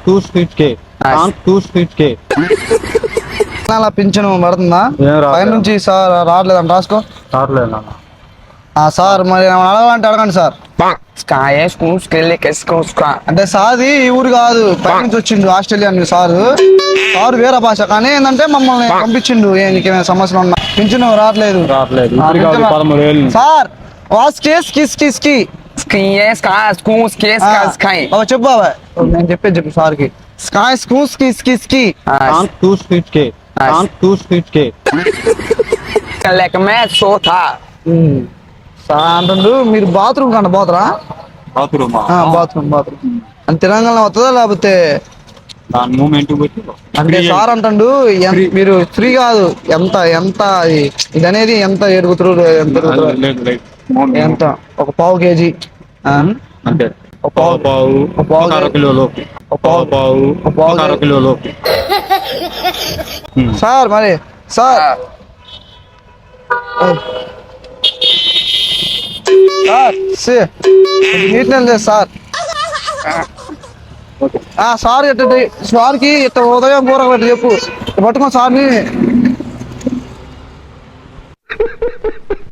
Two స్ట్రీట్ కే టూ స్ట్రీట్ కే అలా పింఛను పడుతుందా? పైన నుంచి సార్ రావట్లేదండి, రాసుకో. రావట్లేదు. సార్ మరి ఏమైనా అడగాలంటే అడగండి సార్. అంటే సార్ది ఈ ఊరు కాదు, పై నుంచి వచ్చిండు, ఆస్ట్రేలియా సారు. సారు వేరే భాష, కానీ ఏంటంటే మమ్మల్ని పంపించిండు. నీకేమైనా సమస్యలు ఉన్నా పింఛను రావట్లేదు. సార్ చెప్పు బాబాయ్, నేను చెప్పేది చెప్పు సార్కి. స్కాయ్ స్కూస్ కి టూ స్ట్రీట్ కే టూ స్ట్రీట్ కే అంటుండు. మీరు బాత్రూమ్ కంట పోతారా? బాత్రూమ్ బాత్రూమ్ అని తెలంగాణ వస్తుందా లేకపోతే? దాని మూమెంట్ అంటే సార్ అంటుండు మీరు ఫ్రీ కాదు, ఎంత ఎంత ఇది అనేది ఎంత ఎరుగుతురు, ఎంత ఒక పావు కేజీ అంటే సార్. మరి సార్ నీట్నెస్ లేదు సార్. సార్ సార్కి ఇట్ట ఉదయం కూర చెప్పు, పట్టుకో సార్ని.